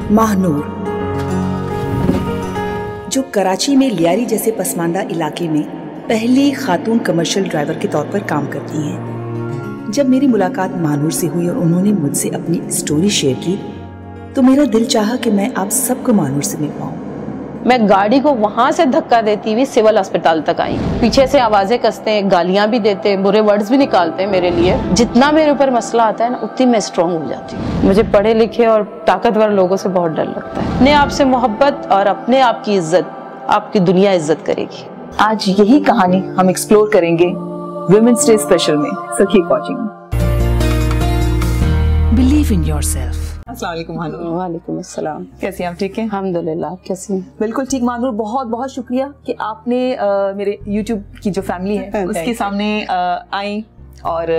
माहनूर, जो कराची में लियारी जैसे पसमानदा इलाके में पहली खातून कमर्शियल ड्राइवर के तौर पर काम करती हैं। जब मेरी मुलाकात माहनूर से हुई और उन्होंने मुझसे अपनी स्टोरी शेयर की तो मेरा दिल चाहा कि मैं आप सबको माहनूर से मिल पाऊं। मैं गाड़ी को वहां से धक्का देती हुई सिविल अस्पताल तक आई। पीछे से आवाजें कसते हैं, गालियां भी देते हैं, बुरे वर्ड्स भी निकालते हैं मेरे लिए। जितना मेरे ऊपर मसला आता है ना, उतनी मैं स्ट्रॉन्ग हो जाती हूँ। मुझे पढ़े लिखे और ताकतवर लोगों से बहुत डर लगता है। अपने आप से मोहब्बत और अपने आप की इज्जत, आपकी दुनिया इज्जत करेगी। आज यही कहानी हम एक्सप्लोर करेंगे वुमेन्स डे स्पेशल में। So keep watching. Believe in yourself. अस्सलाम वालेकुम मानूर। वालेकुम अस्सलाम। कैसी हैं आप? ठीक हैं? अल्हम्दुलिल्लाह। कैसी हैं? बिल्कुल ठीक मानूर, बहुत बहुत शुक्रिया कि आपने मेरे YouTube की जो फैमिली है उसके सामने आई और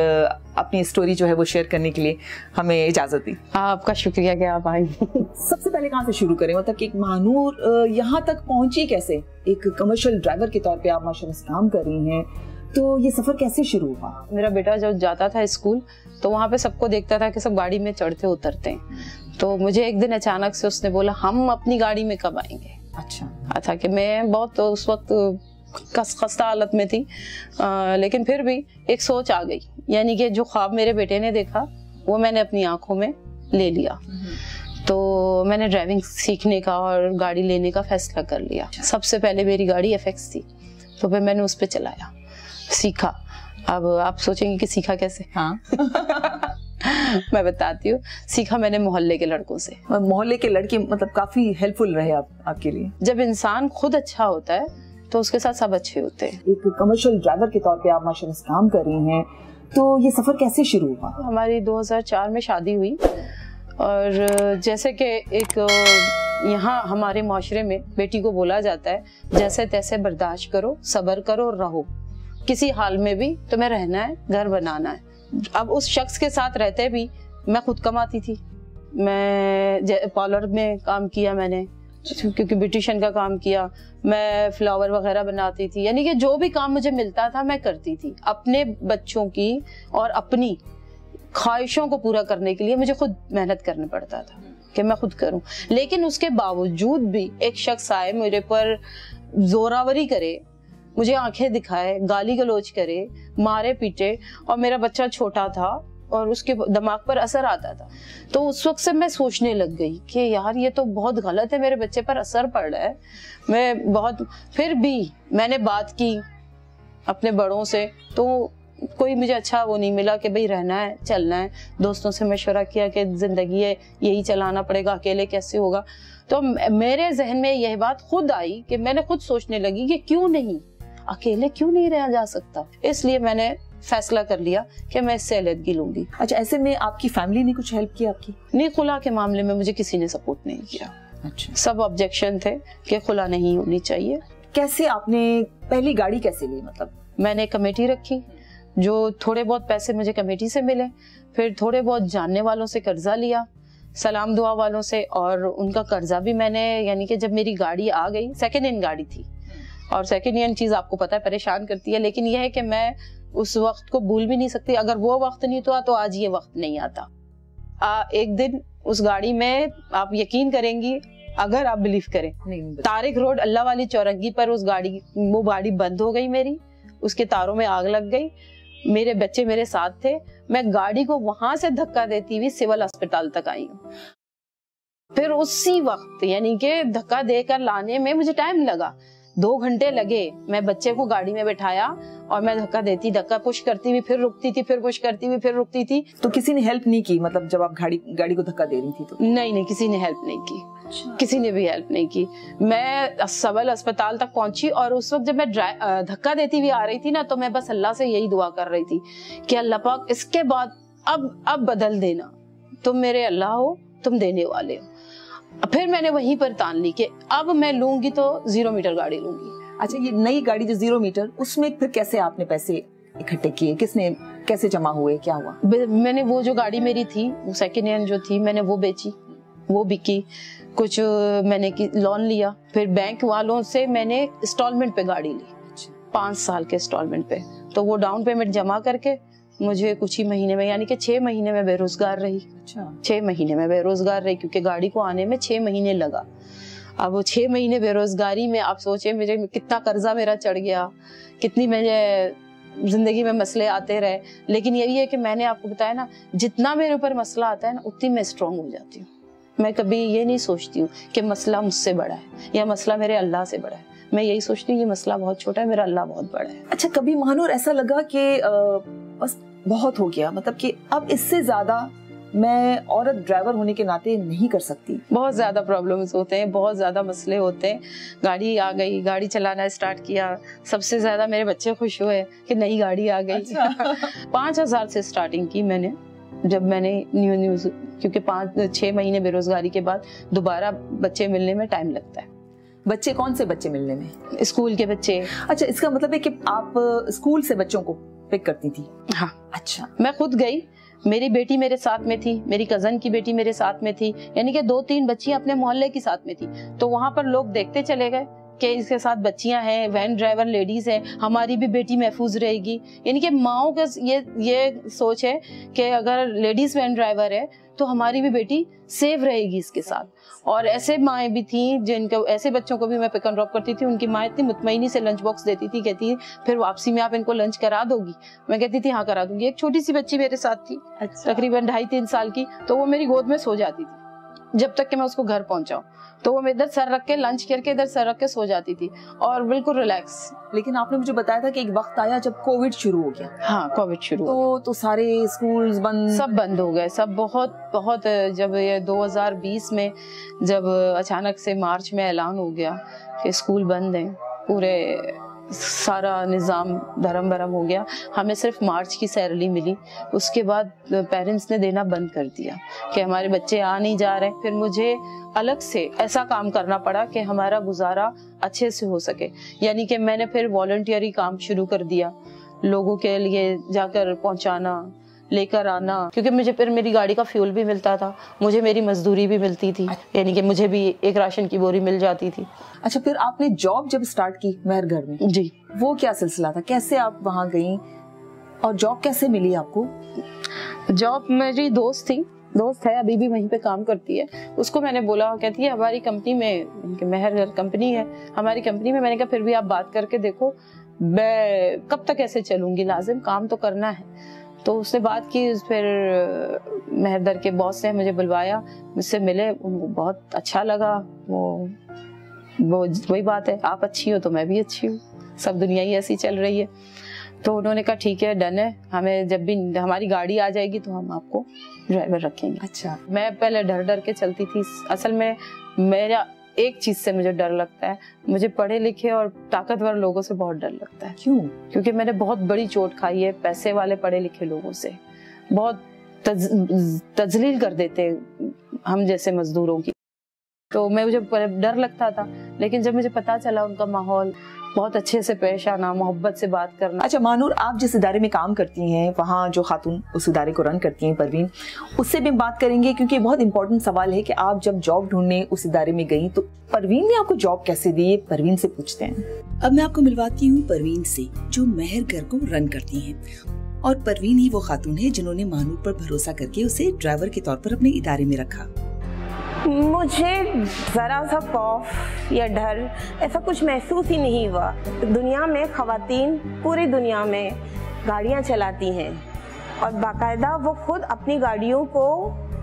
अपनी स्टोरी जो है वो शेयर करने के लिए हमें इजाजत दी। आपका शुक्रिया कि आप आई। सबसे पहले कहाँ से शुरू करें, मतलब कि एक मानूर यहाँ तक पहुंची कैसे? एक कमर्शियल ड्राइवर के तौर पे आप माशाल्लाह से काम कर रही हैं, तो ये सफर कैसे शुरू हुआ? मेरा बेटा जब जाता था स्कूल तो वहाँ पे सबको देखता था कि सब गाड़ी में चढ़ते उतरते हैं। तो मुझे एक दिन अचानक से उसने बोला हम अपनी गाड़ी में कब आएंगे। अच्छा कि मैं बहुत उस वक्त खस्ता हालत में थी, लेकिन फिर भी एक सोच आ गई, यानी कि जो ख्वाब मेरे बेटे ने देखा वो मैंने अपनी आंखों में ले लिया। तो मैंने ड्राइविंग सीखने का और गाड़ी लेने का फैसला कर लिया। सबसे पहले मेरी गाड़ी FX थी, तो फिर मैंने उस पर चलाया, सीखा। अब आप सोचेंगे कि सीखा कैसे? हाँ। मैं बताती हूँ। सीखा मैंने मोहल्ले के लड़कों से। मोहल्ले के लड़के मतलब काफी हेल्पफुल रहे आपके लिए? जब इंसान खुद अच्छा होता है तो उसके साथ सब अच्छे होते हैं। एक कमर्शियल ड्राइवर के तौर पे आप माशाल्लाह से काम कर रही हैं, तो ये सफर कैसे शुरू हुआ? हमारी 2004 में शादी हुई और जैसे कि एक यहाँ हमारे माशरे में बेटी को बोला जाता है जैसे तैसे बर्दाश्त करो, सब्र करो और रहो, किसी हाल में भी तुम्हें रहना है, घर बनाना है। अब उस शख्स के साथ रहते भी मैं खुद कमाती थी। मैं पार्लर में काम किया मैंने, क्योंकि ब्यूटिशियन का काम किया। मैं फ्लावर वगैरह बनाती थी, यानी कि जो भी काम मुझे मिलता था मैं करती थी। अपने बच्चों की और अपनी ख्वाहिशों को पूरा करने के लिए मुझे खुद मेहनत करना पड़ता था कि मैं खुद करूं। लेकिन उसके बावजूद भी एक शख्स आए मेरे पर जोरावरी करे, मुझे आंखें दिखाए, गाली गलौज करे, मारे पीटे, और मेरा बच्चा छोटा था और उसके दिमाग पर असर आता था। तो उस वक्त से मैं सोचने लग गई कि यार ये तो बहुत गलत है, मेरे बच्चे पर असर पड़ रहा है। मैं बहुत, फिर भी मैंने बात की अपने बड़ों से, तो कोई मुझे अच्छा वो नहीं मिला कि भाई रहना है, चलना है। दोस्तों से मशवरा किया कि जिंदगी है, यही चलाना पड़ेगा, अकेले कैसे होगा। तो मेरे जहन में यह बात खुद आई कि मैंने खुद सोचने लगी कि क्यों नहीं, अकेले क्यों नहीं रहा जा सकता। इसलिए मैंने फैसला कर लिया कि मैं इससे अलहदगी लूंगी। अच्छा, ऐसे में आपकी फैमिली ने कुछ हेल्प की आपकी? नहीं, खुला के मामले में मुझे किसी ने सपोर्ट नहीं किया। अच्छा। सब ऑब्जेक्शन थे कि खुला नहीं होनी चाहिए। कैसे आपने पहली गाड़ी कैसे ली? मतलब मैंने कमेटी रखी, जो थोड़े बहुत पैसे मुझे कमेटी से मिले, फिर थोड़े बहुत जानने वालों से कर्जा लिया, सलाम दुआ वालों से, और उनका कर्जा भी मैंने, यानी कि जब मेरी गाड़ी आ गई, सेकेंड हैंड गाड़ी थी, और सेकेंड हैंड चीज आपको पता है परेशान करती है, लेकिन यह है कि मैं उस वक्त को भूल भी नहीं सकती। अगर वो वक्त नहीं था तो आज ये वक्त नहीं आता। एक दिन उस गाड़ी में, आप यकीन करेंगी अगर आप बिलीव करें, तारिक रोड अल्लाह वाली चौरंगी पर वो गाड़ी बंद हो गई मेरी, उसके तारों में आग लग गई। मेरे बच्चे मेरे साथ थे, मैं गाड़ी को वहां से धक्का देती हुई सिविल अस्पताल तक आई हूँ। फिर उसी वक्त, यानी कि धक्का देकर लाने में मुझे टाइम लगा, 2 घंटे लगे। मैं बच्चे को गाड़ी में बैठाया और मैं धक्का पुश करती हुई फिर रुकती थी, फिर पुश करती हुई फिर रुकती थी। तो किसी ने हेल्प नहीं की? मतलब जब आप गाड़ी को धक्का दे रही थी तो? नहीं, किसी ने हेल्प नहीं की। अच्छा। किसी ने भी हेल्प नहीं की। मैं सिविल अस्पताल तक पहुंची और उस वक्त जब मैं धक्का देती हुई आ रही थी ना, तो मैं बस अल्लाह से यही दुआ कर रही थी कि अल्लाह पाक इसके बाद अब बदल देना, तुम मेरे अल्लाह हो, तुम देने वाले हो। फिर मैंने वहीं पर तान ली कि अब मैं लूंगी तो 0 मीटर गाड़ी लूंगी। अच्छा, ये नई गाड़ी जो 0 मीटर, उसमें फिर कैसे आपने पैसे इकट्ठे किए? किसने, कैसे जमा हुए, क्या हुआ? मैंने वो जो गाड़ी मेरी थी, वो सेकेंड हैंड जो थी, मैंने वो बेची, वो बिकी। कुछ मैंने लोन लिया, फिर बैंक वालों से मैंने इंस्टॉलमेंट पे गाड़ी ली, 5 साल के इंस्टॉलमेंट पे। तो वो डाउन पेमेंट जमा करके मुझे कुछ ही महीने में, यानी कि 6 महीने में बेरोजगार रही। अच्छा। 6 महीने में बेरोजगार रही, क्योंकि गाड़ी को आने में 6 महीने लगा। अब वो 6 महीने बेरोजगारी में आप सोचे मुझे कितना कर्जा मेरा चढ़ गया, कितनी मेरे जिंदगी में मसले आते रहे। लेकिन यही है कि मैंने आपको बताया ना, जितना मेरे ऊपर मसला आता है ना, उतनी मैं स्ट्रांग हो जाती हूँ। मैं कभी ये नहीं सोचती हूँ कि मसला मुझसे बड़ा है या मसला मेरे अल्लाह से बड़ा है। मैं यही सोचती हूँ ये मसला बहुत छोटा है, मेरा अल्लाह बहुत बड़ा है। अच्छा, कभी महानूर ऐसा लगा कि बस बहुत हो गया, मतलब कि अब इससे ज्यादा मैं औरत ड्राइवर होने के नाते नहीं कर सकती? बहुत ज्यादा प्रॉब्लम्स होते हैं, बहुत ज्यादा मसले होते हैं। गाड़ी आ गई, गाड़ी चलाना स्टार्ट किया, सबसे ज्यादा मेरे बच्चे खुश हुए कि नई गाड़ी आ गई। अच्छा। 5000 से स्टार्टिंग की मैंने, जब मैंने न्यू क्योंकि 5-6 महीने बेरोजगारी के बाद दोबारा बच्चे मिलने में टाइम लगता है। बच्चे कौन से बच्चे मिलने में? स्कूल के बच्चे। अच्छा, इसका मतलब है कि आप स्कूल से बच्चों को पिक करती थी? हाँ। अच्छा। मैं खुद गई, मेरी बेटी मेरे साथ में थी, मेरी कजन की बेटी मेरे साथ में थी, यानी कि 2-3 बच्चियां अपने मोहल्ले की साथ में थी। तो वहां पर लोग देखते चले गए कि इसके साथ बच्चियां हैं, वैन ड्राइवर लेडीज हैं, हमारी भी बेटी महफूज रहेगी। यानी कि माओ का ये सोच है कि अगर लेडीज वैन ड्राइवर है तो हमारी भी बेटी सेफ रहेगी इसके साथ। और ऐसे माएँ भी थी जिनको, ऐसे बच्चों को भी मैं पिक एंड ड्रॉप करती थी। उनकी माँ इतनी मुतमईनी से लंच बॉक्स देती थी, कहती फिर वापसी में आप इनको लंच करा दोगी? मैं कहती थी हाँ करा दूंगी। एक छोटी सी बच्ची मेरे साथ थी। अच्छा। तकरीबन 2.5-3 साल की, तो वो मेरी गोद में सो जाती थी जब तक कि मैं उसको घर पहुंचाऊं। तो वो इधर सर रख के लंच करके इधर सर रख के सो जाती थी और बिल्कुल रिलैक्स। लेकिन आपने मुझे बताया था कि एक वक्त आया जब कोविड शुरू हो गया। हाँ, कोविड शुरू तो सारे स्कूल्स बंद, सब बंद हो गए, सब बहुत। जब ये 2020 में जब अचानक से मार्च में ऐलान हो गया कि स्कूल बंद हैं, पूरे सारा निज़ाम धर्म भरम हो गया, हमें सिर्फ मार्च की सैलरी मिली। उसके बाद पेरेंट्स ने देना बंद कर दिया कि हमारे बच्चे आ नहीं जा रहे। फिर मुझे अलग से ऐसा काम करना पड़ा कि हमारा गुजारा अच्छे से हो सके। यानी कि मैंने फिर वॉलंटियरी काम शुरू कर दिया, लोगों के लिए जाकर पहुंचाना, लेकर आना, क्योंकि मुझे फिर मेरी गाड़ी का फ्यूल भी मिलता था, मुझे मेरी मजदूरी भी मिलती थी, यानी कि मुझे भी एक राशन की बोरी मिल जाती थी। अच्छा, फिर आपने जॉब जब स्टार्ट की मेहरगढ़ में, जी, वो क्या सिलसिला था? कैसे आप वहाँ गईं और जॉब कैसे मिली आपको? जॉब मेरी दोस्त है, अभी भी वहीं पे काम करती है। उसको मैंने बोला, कहती है हमारी कंपनी में, मेहरगढ़ कंपनी है, हमारी कंपनी में। मैंने कहा फिर भी आप बात करके देखो, मैं कब तक ऐसे चलूंगी, लाजिम काम तो करना है। तो उससे बात की, फिर मेहरगढ़ के बॉस ने मुझे बुलवाया, मुझसे मिले, उनको बहुत अच्छा लगा। वो वही बात है, आप अच्छी हो तो मैं भी अच्छी हूँ, सब दुनिया ही ऐसी चल रही है। तो उन्होंने कहा ठीक है, डन है, हमें जब भी हमारी गाड़ी आ जाएगी तो हम आपको ड्राइवर रखेंगे। अच्छा। मैं पहले डर के चलती थी। असल में मेरा एक चीज से मुझे डर लगता है, मुझे पढ़े लिखे और ताकतवर लोगों से बहुत डर लगता है। क्यों? क्योंकि मैंने बहुत बड़ी चोट खाई है पैसे वाले पढ़े लिखे लोगों से। बहुत तजलील कर देते हम जैसे मजदूरों की, तो मुझे डर लगता था। लेकिन जब मुझे पता चला उनका माहौल, बहुत अच्छे से पेश आना, मोहब्बत से बात करना। अच्छा महानूर, आप जिस इदारे में काम करती हैं, वहाँ जो खातून उस इदारे को रन करती हैं, परवीन, उससे भी बात करेंगे, क्योंकि बहुत इंपॉर्टेंट सवाल है कि आप जब जॉब ढूंढने उस इदारे में गई तो परवीन ने आपको जॉब कैसे दी? परवीन से पूछते हैं। अब मैं आपको मिलवाती हूँ परवीन से, जो मेहरगढ़ को रन करती हैं। और परवीन ही वो खातून है जिन्होंने महानूर पर भरोसा करके उसे ड्राइवर के तौर पर अपने इदारे में रखा। मुझे ज़रा सा खौफ या डर ऐसा कुछ महसूस ही नहीं हुआ। दुनिया में ख़वातीन पूरी दुनिया में गाड़ियाँ चलाती हैं और बाकायदा वो खुद अपनी गाड़ियों को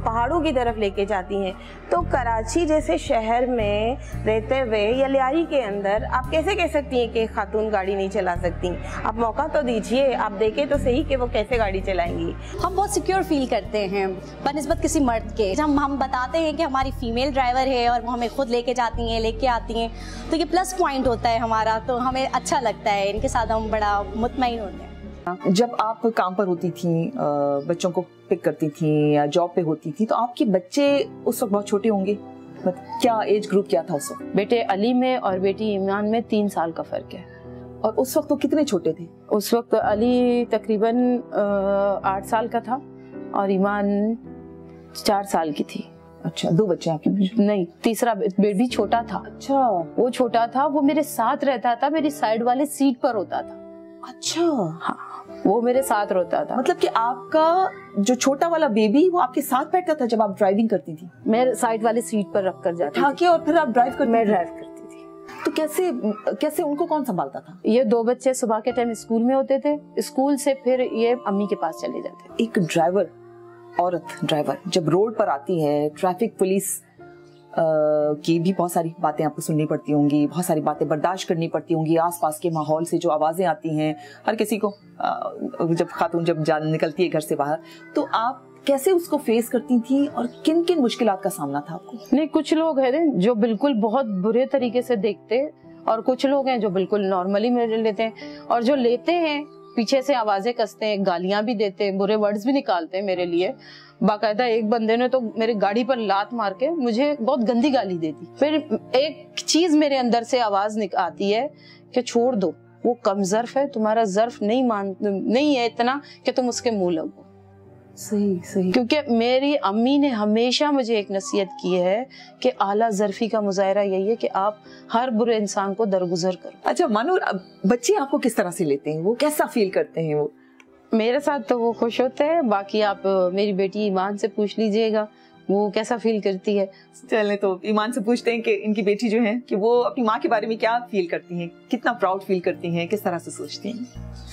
पहाड़ों की तरफ लेके जाती हैं। तो कराची जैसे शहर में रहते हुए या लियारी के अंदर आप कैसे कह सकती हैं कि खातून गाड़ी नहीं चला सकती? आप मौका तो दीजिए, आप देखें तो सही कि वो कैसे गाड़ी चलाएंगी। हम बहुत सिक्योर फील करते हैं बनिस्बत किसी मर्द के। जब हम बताते हैं कि हमारी फीमेल ड्राइवर है और वो हमें खुद लेके जाती हैं, लेके आती हैं, तो ये प्लस पॉइंट होता है हमारा, तो हमें अच्छा लगता है, इनके साथ हम बड़ा मुतमईन होते हैं। जब आप काम पर होती थी, बच्चों को पिक करती थी या जॉब पे होती थी, तो आपके बच्चे उस वक्त बहुत छोटे होंगे, क्या एज ग्रुप क्या था उस वक्त? बेटे अली में और बेटी ईमान में 3 साल का फर्क है। और उस वक्त तो कितने छोटे थे? उस वक्त अली तकरीबन 8 साल का था और ईमान 4 साल की थी। अच्छा, 2 बच्चे आपके? नहीं, तीसरा बेबी छोटा था। अच्छा, वो छोटा था, वो मेरे साथ रहता था, मेरी साइड वाले सीट पर होता था। अच्छा, हाँ। وہ میرے ساتھ روتا تھا. مطلب کہ آپ کا جو چھوٹا والا بیبی وہ آپ کے ساتھ بیٹھتا تھا جب آپ ڈرائیونگ کرتی تھی؟ میں سائڈ والی سیٹ پر رکھ کر جاتی تھی اور پھر آپ ڈرائیو کرتی؟ میں ڈرائیو کرتی تھی. تو کیسے ان کو کون سنبھالتا تھا؟ یہ 2 بچے صبح کے ٹائم اسکول میں ہوتے تھے, اسکول سے پھر یہ امی کے پاس چلے جاتے. ایک ڈرائیور, عورت ڈرائیور جب روڈ پر آتی ہے, ٹریفک پولیس کی بھی بہت ساری باتیں آپ کو سننی پڑتی ہوں گی, بہت ساری باتیں برداشت کرنی پڑتی ہوں گی, آس پاس کے ماحول سے جو آوازیں آتی ہیں ہر کسی کو, جب خاتون جب جان نکلتی ہے گھر سے باہر, تو آپ کیسے اس کو فیس کرتی تھی اور کن کن مشکلات کا سامنا تھا آپ کو؟ نہیں, کچھ لوگ ہیں جو بالکل بہت برے طریقے سے دیکھتے, اور کچھ لوگ ہیں جو بالکل نارملی میرے لیتے ہیں, اور جو لیتے ہیں پیچھے سے آوازیں کستے ہیں, گالیاں بھی دیتے ہیں, برے ورڈز بھی نکالتے ہیں میرے لیے. باقاعدہ ایک بندے نے تو میرے گاڑی پر لات مار کے مجھے بہت گندی گالی دے دی. پھر ایک چیز میرے اندر سے آواز آتی ہے کہ چھوڑ دو, وہ کم ظرف ہے, تمہارا ظرف نہیں ہے اتنا کہ تم اس کے منہ لگو. صحیح. کیونکہ میری امی نے ہمیشہ مجھے ایک نصیحت کی ہے کہ اعلیٰ ظرفی کا مظاہرہ یہی ہے کہ آپ ہر برے انسان کو درگزر کرو. اچھا مانور, بچے آپ کو کس طرح سے لیتے ہیں, وہ کیسا فیل کرتے ہیں؟ وہ میرے ساتھ تو وہ خوش ہوتے ہیں, باقی آپ میری بیٹی ایمان سے پوچھ لیجئے گا وہ کیسا فیل کرتی ہے. چلیں تو ایمان سے پوچھتے ہیں کہ ان کی بیٹی جو ہے کہ وہ اپنی ماں کے بارے میں کیا فیل کرتی ہیں, کتنا پراؤڈ فیل کرتی ہیں, کس طرح سے سوچتی ہیں؟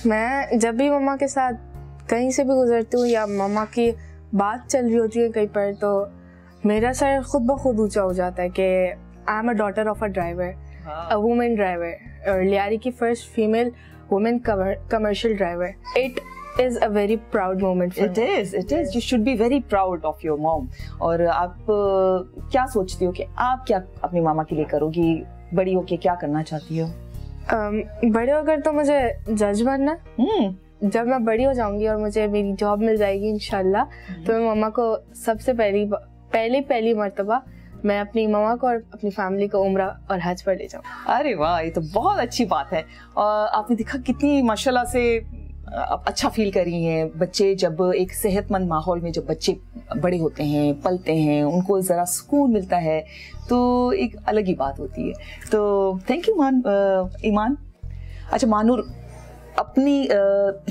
میں جب بھی مما کے ساتھ کہیں سے بھی گزرتی ہوں یا مما کی بات چل رہی ہوتی ہے کہیں پر, تو میرا سر خود بخود اونچا ہو جاتا ہے کہ I am a daughter of a driver, a woman driver, اور لیاری کی first female woman commercial driver. It is a very proud moment for me. It is. You should be very proud of your mom. اور آپ کیا سوچتی ہو کہ آپ کیا اپنی ماما کے لیے کرو گی, بڑی ہو کے کیا کرنا چاہتی ہو؟ بڑے ہو کر تو مجھے جج بننا. جب میں بڑی ہو جاؤں گی اور مجھے میری جاب مل جائے گی انشاءاللہ, تو میں ماما کو سب سے پہلی مرتبہ میں اپنی ماما کو اور اپنی فیملی کو عمرہ اور حج پر لے جاؤں. ارے واہ, یہ تو بہت اچھی بات ہے. اور آپ نے دیکھا کتنی ماشاءاللہ سے اچھا فیل کر رہی ہیں. بچے جب ایک صحت مند ماحول میں جب بچے بڑے ہوتے ہیں, پلتے ہیں, ان کو ذرا سکون ملتا ہے تو ایک الگ ہی بات ہوتی ہے. تو تھینک یو ایمان. اچھا مانور, اپنی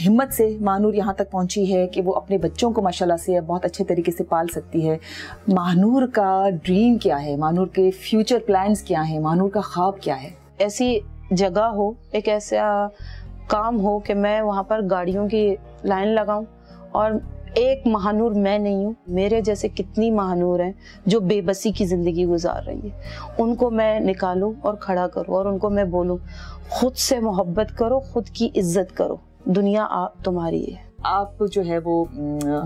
ہمت سے مانور یہاں تک پہنچی ہے کہ وہ اپنے بچوں کو ماشاءاللہ سے بہت اچھے طریقے سے پال سکتی ہے. مانور کا ڈریم کیا ہے, مانور کے فیوچر پلانز کیا ہیں, مانور کا خواب کیا ہے؟ ایسی جگہ ہو, ایک ایسا کام ہو کہ میں وہاں پر گاڑیوں کی لائن لگاؤں, اور ایک مہانور میں نہیں ہوں, میرے جیسے کتنی مہانور ہیں جو بے بسی کی زندگی گزار رہی ہے, ان کو میں نکالوں اور کھڑا کروں, اور ان کو میں بولوں خود سے محبت کرو, خود کی عزت کرو, دنیا تمہاری ہے. آپ جو ہے وہ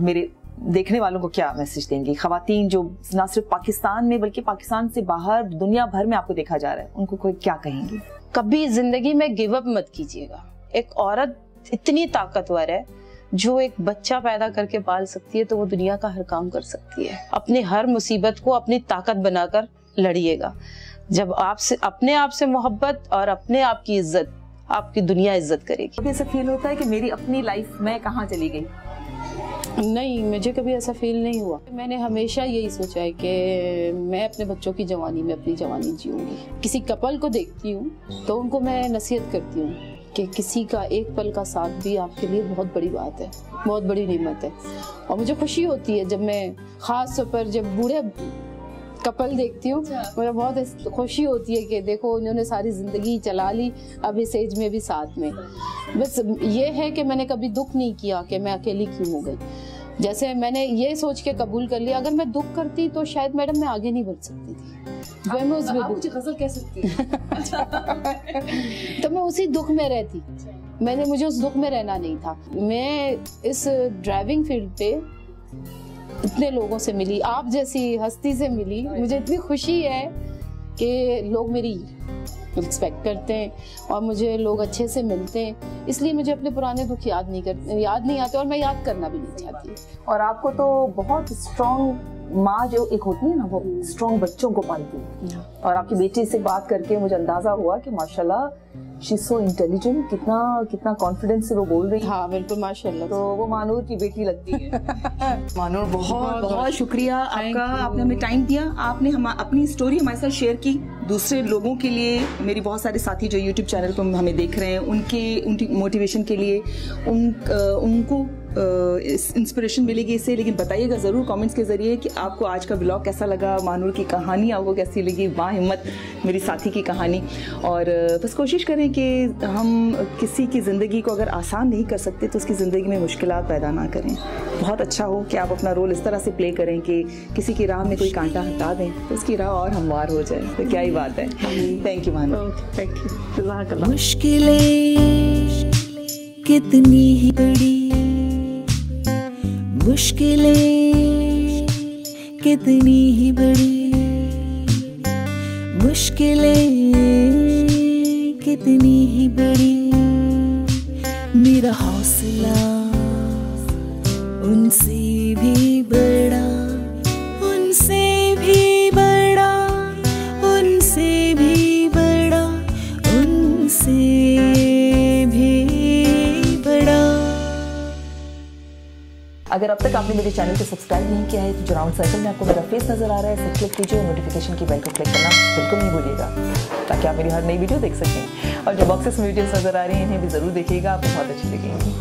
میرے دیکھنے والوں کو کیا میسج دیں گی؟ خواتین جو نہ صرف پاکستان میں بلکہ پاکستان سے باہر دنیا بھر میں آپ کو دیکھا جا رہا ہے, ان کو کوئی کیا کہیں گی؟ کبھی زندگی میں گیو اپ مت کیجیے گا. ایک عورت اتنی طاقتور ہے جو ایک بچہ پیدا کر کے پال سکتی ہے, تو وہ دنیا کا ہر کام کر سکتی ہے. اپنی ہر مصیبت کو اپنی طاقت بنا کر لڑیے گا. جب آپ سے اپنے آپ سے محبت اور اپنے آپ کی عزت, آپ کی دنیا عزت کرے گی. کبھی ایسا فیل ہوتا ہے کہ میری اپنی لائف میں کہاں چلی گئی؟ نہیں, مجھے کبھی ایسا فیل نہیں ہوا. میں نے ہمیشہ یہی سوچا ہے کہ میں اپنے بچوں کی جوانی میں اپنی جوانی جیوں گی. کسی کپل کو دیکھتی ہوں تو ان کو میں نصیحت کرتی ہوں کہ کسی کا ایک پل کا ساتھ بھی آپ کے لیے بہت بڑی بات ہے, بہت بڑی نعمت ہے. اور مجھے خوشی ہوتی ہے جب میں خاص طور پر جب بوڑھے کپل دیکھتی ہوں, مجھے بہت خوشی ہوتی ہے کہ دیکھو انہوں نے ساری زندگی چلا لی, اب اس ایج میں بھی ساتھ میں. بس یہ ہے کہ میں نے کبھی دکھ نہیں کیا کہ میں اکیلی کیوں ہو گئی. جیسے میں نے یہ سوچ کے قبول کر لیا, اگر میں دکھ کرتی تو شاید میڈم میں آگے نہیں بڑھ سکتی تھی. غزل کہہ سکتی تو میں اسی دکھ میں رہتی. مجھے اس دکھ میں رہنا نہیں تھا. میں اس ڈرائیونگ فیلڈ پہ اتنے لوگوں سے ملی, آپ جیسی ہستی سے ملی, مجھے اتنی خوشی ہے کہ لوگ میری رسپیکٹ کرتے ہیں اور مجھے لوگ اچھے سے ملتے ہیں. اس لیے مجھے اپنے پرانے دکھ یاد نہیں آتے, اور میں یاد کرنا بھی نہیں چاہتی. اور آپ کو تو بہت اسٹرانگ माँ जो एक होती है ना, वो स्ट्रॉन्ग बच्चों को पालती है। और आपकी बेटी से बात करके मुझे अंदाजा हुआ कि माशाल्लाह शी इज सो इंटेलिजेंट, कितना कॉन्फिडेंस से वो बोल रही है। हाँ बिल्कुल माशाल्लाह। तो वो मानूर की बेटी लगती है। मानूर बहुत बहुत शुक्रिया आपका, आपने हमें टाइम दिया, आपने हम अपनी स्टोरी हमारे साथ शेयर की। दूसरे लोगों के लिए, मेरी बहुत सारे साथी जो यूट्यूब चैनल पर हमें देख रहे हैं, उनकी मोटिवेशन के लिए, उनको इंस्पिरेशन मिलेगी इससे। लेकिन बताइएगा ज़रूर कमेंट्स के ज़रिए कि आपको आज का व्लॉग कैसा लगा, मानूर की कहानी आपको कैसी लगी, बाहिम्मत मेरी साथी की कहानी। और बस कोशिश करें कि हम किसी की ज़िंदगी को अगर आसान नहीं कर सकते तो उसकी ज़िंदगी में मुश्किलात पैदा ना करें। बहुत अच्छा हो कि आप अपना रोल इस तरह से प्ले करें कि किसी की राह में कोई कांटा हटा दें तो उसकी राह और हमवार हो जाए, तो क्या ही बात है। थैंक यू मानूर। Thank you. मुश्किलें कितनी ही बड़ी, मुश्किलें कितनी ही बड़ी, मुश्किलें कितनी ही बड़ी, मेरा हौसला उनसे भी बड़ा, उनसे भी बड़ा, उनसे भी बड़ा, उनसे भी बड़ा। अगर अब तक आपने मेरे चैनल को सब्सक्राइब नहीं किया है तो जो राउंड सर्कल में आपको मेरा फेस नजर आ रहा है इसे क्लिक कीजिए और नोटिफिकेशन की बेल को क्लिक करना बिल्कुल नहीं भूलिएगा, ताकि आप मेरी हर नई वीडियो देख सकें। और जो बॉक्सेस में वीडियोस नजर आ रही हैं इन्हें भी जरूर देखिएगा, आपको बहुत अच्छी लगेंगी।